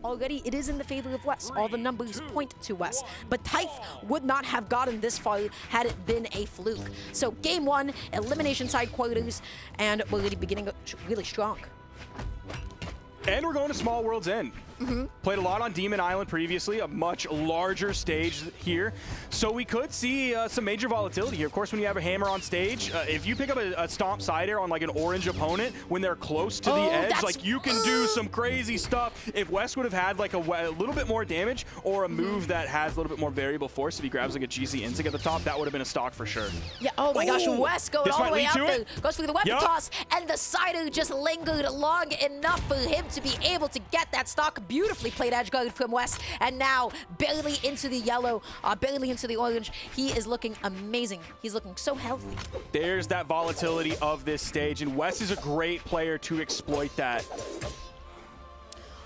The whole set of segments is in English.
already it is in the favor of Wess. All the numbers point to Wess. But Thaiph would not have gotten this far had it been a fluke. So game 1, elimination side quarters, and we're already beginning really strong. And we're going to Small World's End. Played a lot on Demon Island previously, a much larger stage here. So we could see some major volatility here. Of course, when you have a hammer on stage, if you pick up a stomp side air on like an orange opponent, when they're close to the edge, like you can do some crazy stuff. If Wess would have had like a little bit more damage or a move that has a little bit more variable force, if he grabs like a GC Insig at the top, that would have been a stock for sure. Yeah, oh my gosh, Wess going all the way out there. Goes for the weapon toss, and the Sido just lingered long enough for him to be able to get that stock. Beautifully played edge guard from Wess, and now barely into the yellow, barely into the orange. He is looking amazing. He's looking so healthy. There's that volatility of this stage, and Wess is a great player to exploit that.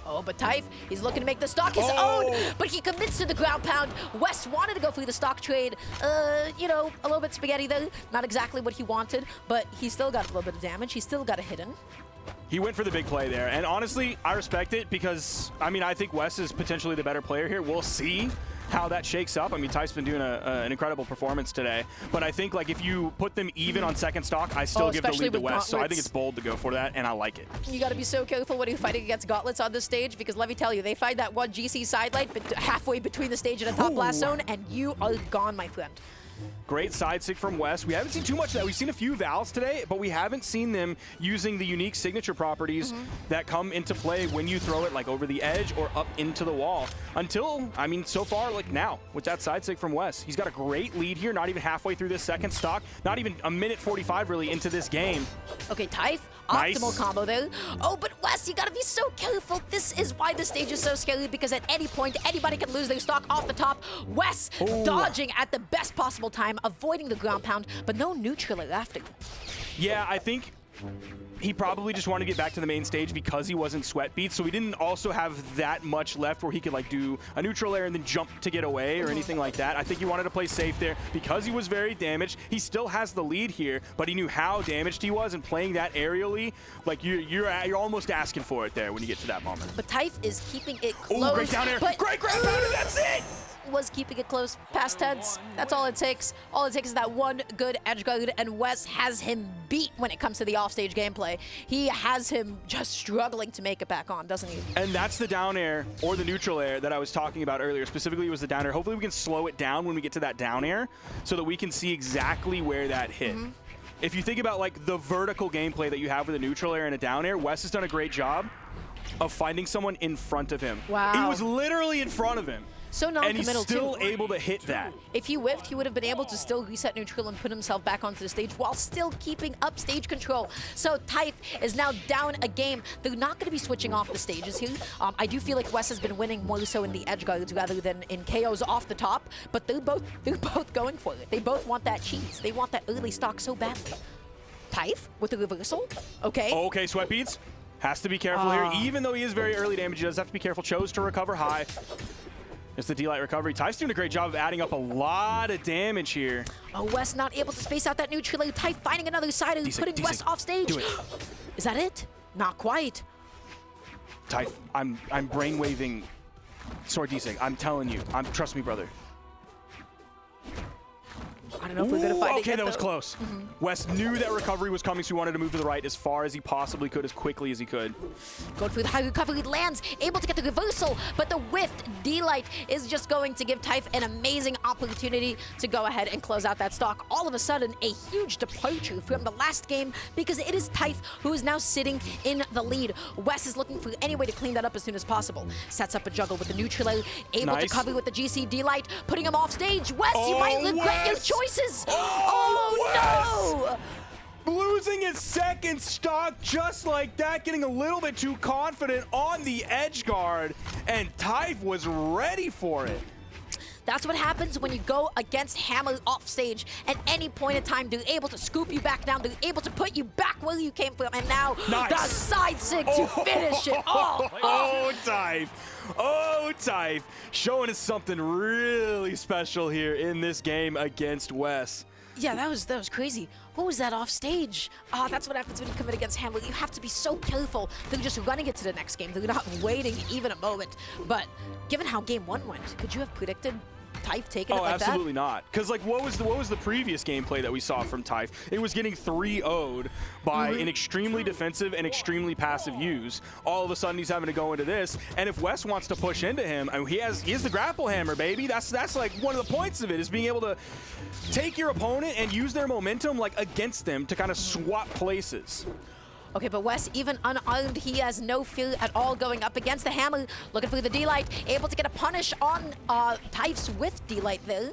Oh, but Thaiph, he's looking to make the stock his own, but he commits to the ground pound. Wess wanted to go for the stock trade. You know, a little bit spaghetti though. Not exactly what he wanted, but he still got a little bit of damage. He still got a hidden. He went for the big play there, and honestly, I respect it because, I mean, I think Wess is potentially the better player here. We'll see how that shakes up. I mean, Thaiph's been doing an incredible performance today, but I think like if you put them even on second stock, I still give the lead to Wess, so I think it's bold to go for that, and I like it. You got to be so careful when you're fighting against gauntlets on this stage, because let me tell you, they find that one GC side light halfway between the stage and the top blast zone, and you are gone, my friend. Great side sig from Wess. We haven't seen too much of that. We've seen a few Vals today, but we haven't seen them using the unique signature properties that come into play when you throw it like over the edge or up into the wall. Until, I mean, so far, like now, with that side sig from Wess. He's got a great lead here, not even halfway through this second stock, not even a minute 45 really into this game. Okay, Thaiph, optimal combo there. Oh, but Wess, you gotta be so careful. This is why the stage is so scary, because at any point, anybody can lose their stock off the top. Wess dodging at the best possible time, avoiding the ground pound, but no neutral after. Yeah, I think he probably just wanted to get back to the main stage because he wasn't sweat beat, so he didn't also have that much left where he could like do a neutral air and then jump to get away or anything like that. I think he wanted to play safe there because he was very damaged. He still has the lead here, but he knew how damaged he was, and playing that aerially, like you're almost asking for it there when you get to that moment. But Thaiph is keeping it close. Oh, great down air! Great ground pound, and that's it! Was keeping it close past tense. That's all it takes. All it takes is that one good edge guard, and Wess has him beat when it comes to the offstage gameplay. He has him just struggling to make it back on, doesn't he? And that's the down air or the neutral air that I was talking about earlier. Specifically, it was the down air. Hopefully we can slow it down when we get to that down air so that we can see exactly where that hit. If you think about like the vertical gameplay that you have with a neutral air and a down air, Wess has done a great job of finding someone in front of him. Wow. He was literally in front of him. So non-committal, and he's still able to hit that. If he whiffed, he would have been able to still reset neutral and put himself back onto the stage while still keeping up stage control. So Thaiph is now down a game. They're not going to be switching off the stages here. I do feel like Wess has been winning more so in the edge guards rather than in KOs off the top, but they're both going for it. They both want that cheese. They want that early stock so badly. Thaiph with the reversal. Okay. Okay, sweat beats. Has to be careful here. Even though he is very early damage, he does have to be careful. Chose to recover high. It's the D-Light recovery. Thaiph's doing a great job of adding up a lot of damage here. Oh, Wess not able to space out that neutral. Thaiph finding another side and putting Wess off stage. Do it. Is that it? Not quite. Thaiph, I'm brainwaving sword desync. I'm telling you. Trust me, brother. I don't know if we're gonna find it. Okay, that was close. Wess knew that recovery was coming, so he wanted to move to the right as far as he possibly could, as quickly as he could. Going for the high recovery, lands, able to get the reversal, but the whiffed D-Light is just going to give Thaiph an amazing opportunity to go ahead and close out that stock. All of a sudden, a huge departure from the last game, because it is Thaiph who is now sitting in the lead. Wess is looking for any way to clean that up as soon as possible. Sets up a juggle with the neutral, able to cover with the GC D-Light, putting him off stage. Wess, you might regret your choices. Oh no! Losing his second stock just like that, getting a little bit too confident on the edge guard, and Thaiph was ready for it. That's what happens when you go against Hammer off stage. At any point in time, they're able to scoop you back down. They're able to put you back where you came from. And now the side sig to finish it all. Oh, Thaiph. Oh, Thaiph. Showing us something really special here in this game against Wess. Yeah, that was crazy. What was that off stage? That's what happens when you come in against Hammer. You have to be so careful. They're just running it to the next game. They're not waiting even a moment. But given how game 1 went, could you have predicted Thaiph taking it like that? Oh, absolutely not. Because like, what was the previous gameplay that we saw from Thaiph? It was getting 3-0'd by an extremely defensive and extremely passive use. All of a sudden, he's having to go into this. And if Wess wants to push into him, I mean, he has the grapple hammer, baby. That's like one of the points of it, is being able to take your opponent and use their momentum like against them to kind of swap places. Okay, but Wess, even unarmed, he has no fear at all going up against the Hammer, looking for the D-Light, able to get a punish on Thaiph's with D-Light there.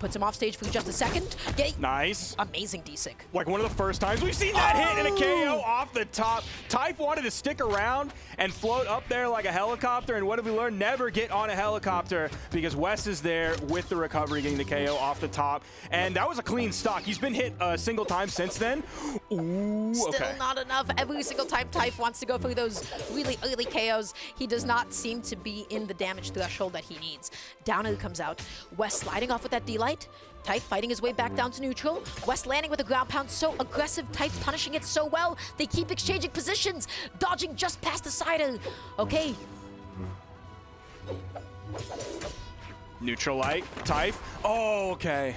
Puts him off stage for just a second. Yeah, nice. Amazing D-Sig. Like one of the first times we've seen that hit and a KO off the top. Thaiph wanted to stick around and float up there like a helicopter, and what have we learned? Never get on a helicopter, because Wess is there with the recovery, getting the KO off the top. And that was a clean stock. He's been hit a single time since then. Ooh, Still not enough. Every single time Thaiph wants to go for those really early KOs, he does not seem to be in the damage threshold that he needs. Downer comes out. Wess sliding off with that D-Light. Thaiph fighting his way back down to neutral. Wess landing with a ground pound, so aggressive. Thaiph punishing it so well. They keep exchanging positions, dodging just past the sider. Okay. Neutral light, Thaiph. Oh, okay.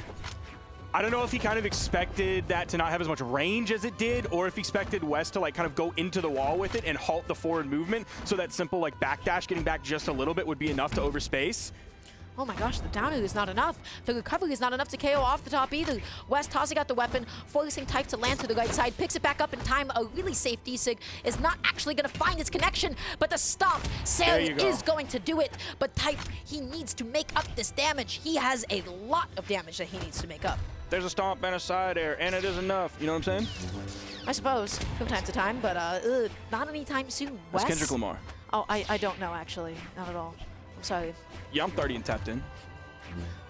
I don't know if he kind of expected that to not have as much range as it did, or if he expected Wess to like kind of go into the wall with it and halt the forward movement, so that simple like backdash, getting back just a little bit, would be enough to overspace. Oh my gosh, the downer is not enough. The recovery is not enough to KO off the top either. Wess tossing out the weapon, forcing Thaiph to land to the right side, picks it back up in time. A really safe D-Sig is not actually going to find its connection, but the stomp, Sally is going to do it. But Thaiph, he needs to make up this damage. He has a lot of damage that he needs to make up. There's a stomp and a side air, and it is enough. You know what I'm saying? I suppose, from time to time, but not anytime soon. Wess? That's Kendrick Lamar. Oh, I don't know, actually. Not at all. I'm sorry. Yeah, I'm 30 and tapped in.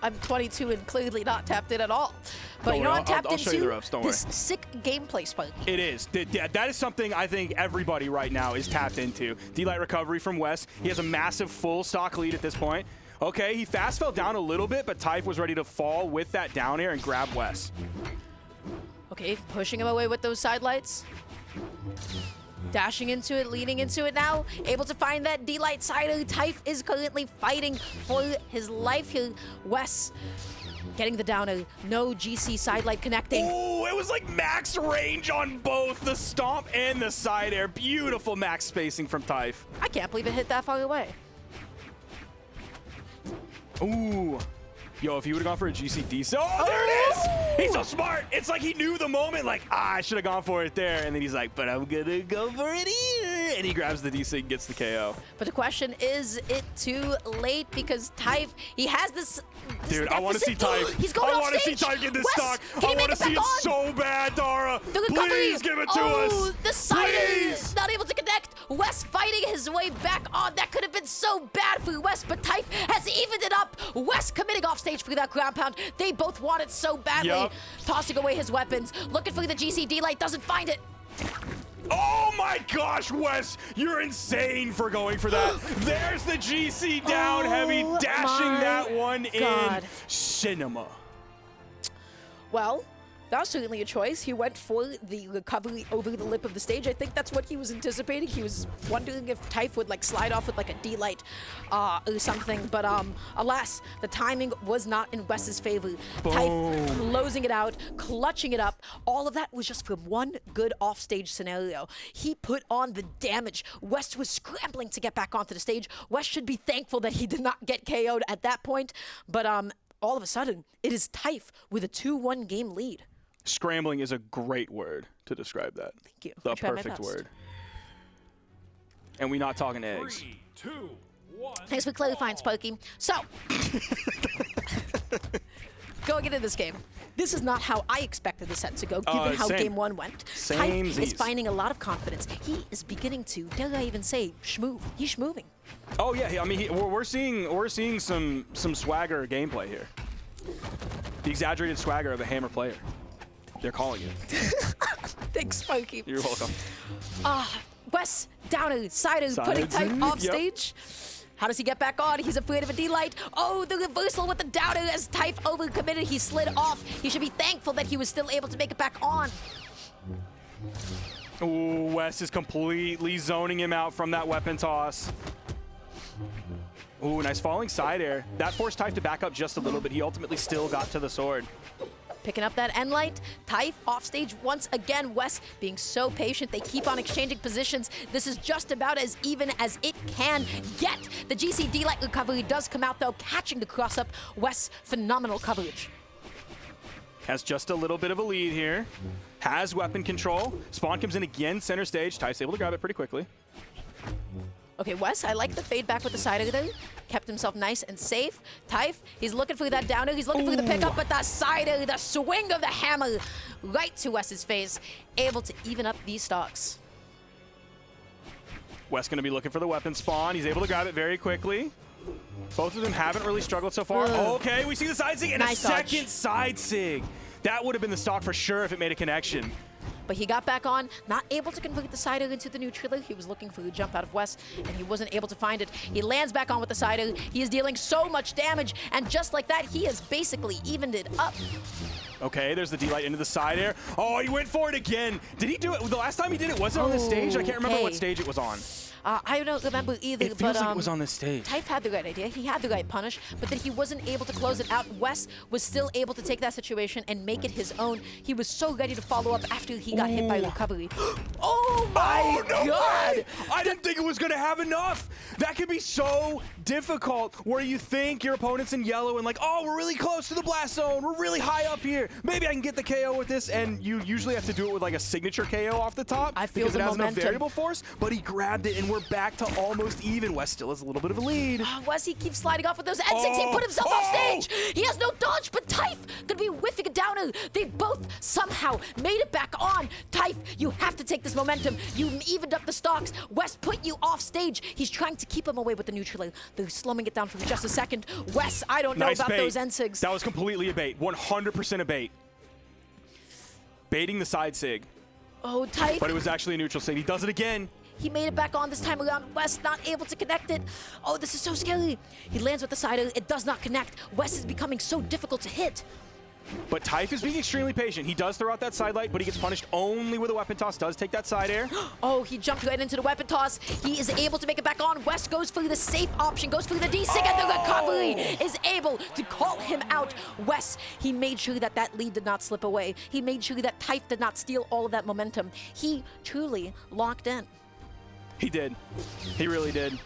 I'm 22 and clearly not tapped in at all. But you know what I'm tapped into? This sick gameplay spike. It is. That is something I think everybody right now is tapped into. D-Light recovery from Wess. He has a massive full stock lead at this point. Okay, he fast fell down a little bit, but Thaiph was ready to fall with that down air and grab Wess. Okay, pushing him away with those side lights. Dashing into it, leading into it now. Able to find that D-Light sider. Thaiph is currently fighting for his life here. Wess getting the downer. No GC side light connecting. Oh, it was like max range on both the stomp and the side air. Beautiful max spacing from Thaiph. I can't believe it hit that far away. Ooh. Yo, if he would have gone for a GCD, oh, there it is! He's so smart. It's like he knew the moment, like, I should have gone for it there. And then he's like, but I'm gonna go for it here. And he grabs the DC and gets the KO. But the question is it too late? Because Thaiph, he has this Dude, I want to see Thaiph. He's going I off want to see stage. Thaiph get this Wess, stock. I want to see it so bad, Dara. Please give it to us. The side is not able to connect. Wess fighting his way back on. That could have been so bad for Wess, but Thaiph has evened it up. Wess committing off stage for that ground pound. They both want it so badly. Yep. Tossing away his weapons. Looking for the GCD light. Doesn't find it. Oh my gosh, Wess, you're insane for going for that. There's the GC down heavy, dashing that one in. Cinema. Well, that was certainly a choice. He went for the recovery over the lip of the stage. I think that's what he was anticipating. He was wondering if Thaiph would like slide off with like a D-Light or something. But alas, the timing was not in Wess's favor. Thaiph closing it out, clutching it up. All of that was just from one good offstage scenario. He put on the damage. Wess was scrambling to get back onto the stage. Wess should be thankful that he did not get KO'd at that point. But all of a sudden, it is Thaiph with a 2-1 game lead. Scrambling is a great word to describe that. Thank you. The perfect word. And we're not talking eggs. 3, 2, 1. Thanks for clarifying, Sparky. So, going into this game, this is not how I expected the set to go, given how game 1 went. Thaiph is finding a lot of confidence. He is beginning to, dare I even say, schmoove. He's schmooving. Oh yeah, I mean we're seeing some swagger gameplay here. The exaggerated swagger of a Hammer player. They're calling it. Thanks, Sparky. You're welcome. Wess, downer, sider, putting Thaiph off stage. How does he get back on? He's afraid of a D-Light. Oh, the reversal with the downer as Thaiph overcommitted. He slid off. He should be thankful that he was still able to make it back on. Ooh, Wess is completely zoning him out from that weapon toss. Ooh, nice falling side air. That forced Thaiph to back up just a little bit. He ultimately still got to the sword. Picking up that end light. Thaiph off stage once again. Wess being so patient. They keep on exchanging positions. This is just about as even as it can get. The GCD light recovery does come out though, catching the cross up. Wess, phenomenal coverage. Has just a little bit of a lead here. Has weapon control. Spawn comes in again, center stage. Thaif's able to grab it pretty quickly. Okay, Wess, I like the fade back with the side of there. Kept himself nice and safe. Thaiph, he's looking for that downer. He's looking for the pickup, but the sider, the swing of the hammer right to Wess's face. Able to even up these stocks. Wess going to be looking for the weapon spawn. He's able to grab it very quickly. Both of them haven't really struggled so far. Okay, we see the side sig and nice a second dodge. Side sig. That would have been the stock for sure if it made a connection. But he got back on, not able to convert the sider into the neutral. He was looking for the jump out of Wess, and he wasn't able to find it. He lands back on with the sider. He is dealing so much damage, and just like that, he has basically evened it up. Okay, there's the D-Light into the side air. Oh, he went for it again. Did he do it? The last time he did it, was it on this stage? I can't remember what stage it was on. I don't remember either, it feels like it was on this stage. Thaiph had the right idea. He had the right punish, but then he wasn't able to close it out. Wess was still able to take that situation and make it his own. He was so ready to follow up after he got hit by recovery. Oh my God! I didn't think it was going to have enough. That could be so difficult where you think your opponent's in yellow and like, oh, we're really close to the blast zone. We're really high up here. Maybe I can get the KO with this, and you usually have to do it with like a signature KO off the top. I feel because the it has momentum. no variable force, but he grabbed it and we're back to almost even. Wess still has a little bit of a lead. Wess, he keeps sliding off with those N6. He put himself off stage. He has no dodge, but Thaiph could be whiffing a downer. They both somehow made it back on. Thaiph, you have to take this momentum. You evened up the stocks. Wess put you off stage. He's trying to keep him away with the neutral. They're slumming it down for just a second. Wess, I don't know about those N6s. That was completely a bait. 100% a bait. Baiting the side sig. Oh, Thaiph. But it was actually a neutral sig. He does it again. He made it back on this time around. Wess not able to connect it. Oh, this is so scary. He lands with the sider. It does not connect. Wess is becoming so difficult to hit. But Thaiph is being extremely patient. He does throw out that side light, but he gets punished only with a weapon toss. Does take that side air. Oh, he jumped right into the weapon toss. He is able to make it back on. Wess goes for the safe option, goes for the D-Sig, and the recovery is able to call him out. Wess, he made sure that that lead did not slip away. He made sure that Thaiph did not steal all of that momentum. He truly locked in. He did. He really did.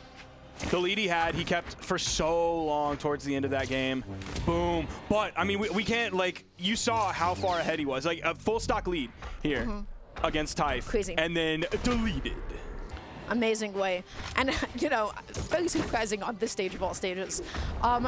The lead he had, he kept for so long towards the end of that game. Boom. But, I mean, we can't, like, you saw how far ahead he was. Like, a full stock lead here against Thaiph. Crazy. And then deleted. Amazing way. And, you know, very surprising on this stage of all stages.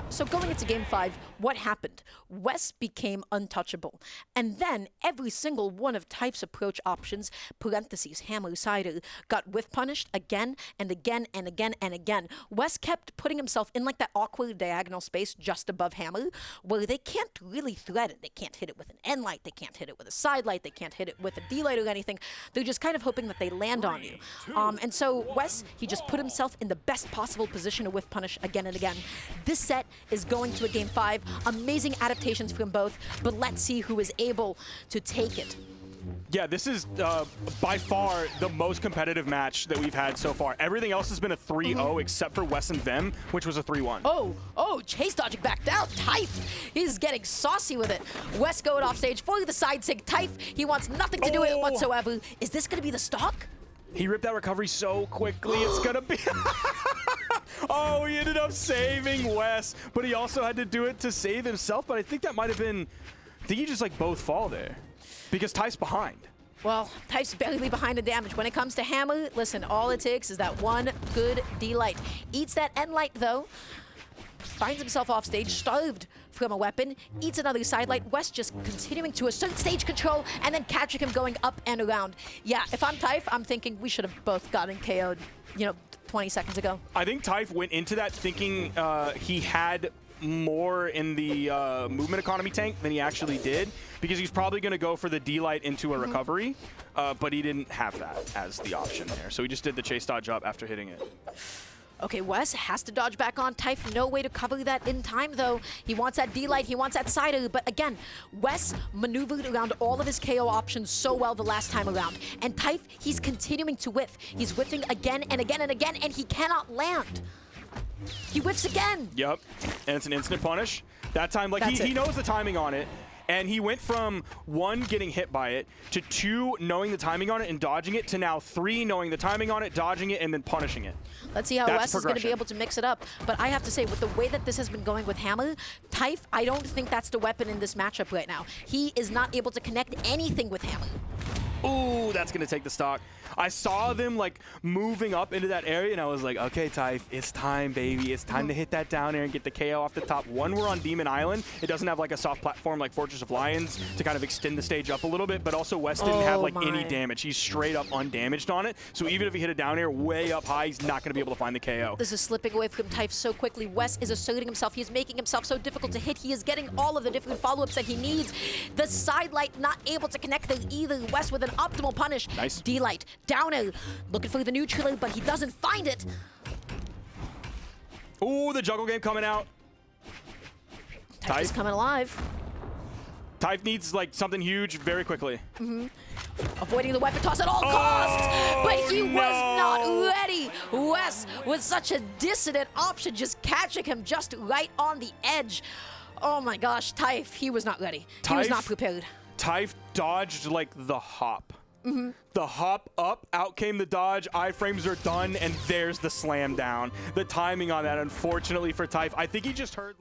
So going into game 5, what happened? Wess became untouchable. And then every single one of Thaiph's approach options, parentheses, hammer, sider, got whiff punished again and again and again and again. Wess kept putting himself in like that awkward diagonal space just above hammer where they can't really thread it. They can't hit it with an N light. They can't hit it with a side light. They can't hit it with a D light or anything. They're just kind of hoping that they land on you. And so Wess, he just put himself in the best possible position to whiff punish again and again. This set is going to a game 5. Amazing adaptations from both, but let's see who is able to take it. Yeah, this is by far the most competitive match that we've had so far. Everything else has been a 3-0 except for Wess and Vem, which was a 3-1. Oh, chase dodging back down. Thaiph, he's getting saucy with it. Wess going off stage for the side sig. Thaiph, he wants nothing to do with it whatsoever. Is this going to be the stock? He ripped that recovery so quickly, it's gonna be... Oh, he ended up saving Wess, but he also had to do it to save himself, but I think that might have been... I think you just like both fall there, because Thaiph's behind. Well, Thaiph's barely behind in damage. When it comes to hammer, listen, all it takes is that one good D-Light. Eats that N-Light, though. Finds himself off stage, starved from a weapon, eats another side light. Wess just continuing to assert stage control and then catching him going up and around. Yeah, if I'm Thaiph, I'm thinking we should have both gotten KO'd, you know, 20 seconds ago. I think Thaiph went into that thinking he had more in the movement economy tank than he actually did, because he's probably going to go for the D-Light into a recovery, but he didn't have that as the option there. So he just did the chase dodge up after hitting it. Okay, Wess has to dodge back on. Thaiph, no way to cover that in time, though. He wants that D-Light, he wants that side. But again, Wess maneuvered around all of his KO options so well the last time around. And Thaiph, he's continuing to whiff. He's whiffing again and again and again, and he cannot land. He whiffs again. Yep, and it's an instant punish. That time, like, he knows the timing on it. And he went from 1, getting hit by it, to 2, knowing the timing on it and dodging it, to now 3, knowing the timing on it, dodging it, and then punishing it. Let's see how Wess is going to be able to mix it up. But I have to say, with the way that this has been going with Hammer, Thaiph, I don't think that's the weapon in this matchup right now. He is not able to connect anything with Hammer. Ooh, that's going to take the stock. I saw them, like, moving up into that area, and I was like, okay, Thaiph, it's time, baby. It's time to hit that down air and get the KO off the top. One, we're on Demon Island. It doesn't have, like, a soft platform like Fortress of Lions to kind of extend the stage up a little bit, but also Wess didn't have, like, any damage. He's straight up undamaged on it, so even if he hit a down air way up high, he's not going to be able to find the KO. This is slipping away from Thaiph so quickly. Wess is asserting himself. He's making himself so difficult to hit. He is getting all of the different follow-ups that he needs. The side light not able to connect there either. Wess with an optimal punish. Nice. D-Light, down air, looking for the neutral, but he doesn't find it. Ooh, the juggle game coming out. Thaiph is coming alive. Thaiph needs, like, something huge very quickly. Avoiding the weapon toss at all costs, but he was not ready. Wess with such a dissident option, just catching him just right on the edge. Oh my gosh, Thaiph, he was not ready. He was not prepared. Thaiph dodged, like, the hop. The hop up, out came the dodge, iframes are done, and there's the slam down. The timing on that, unfortunately for Thaiph, I think he just heard...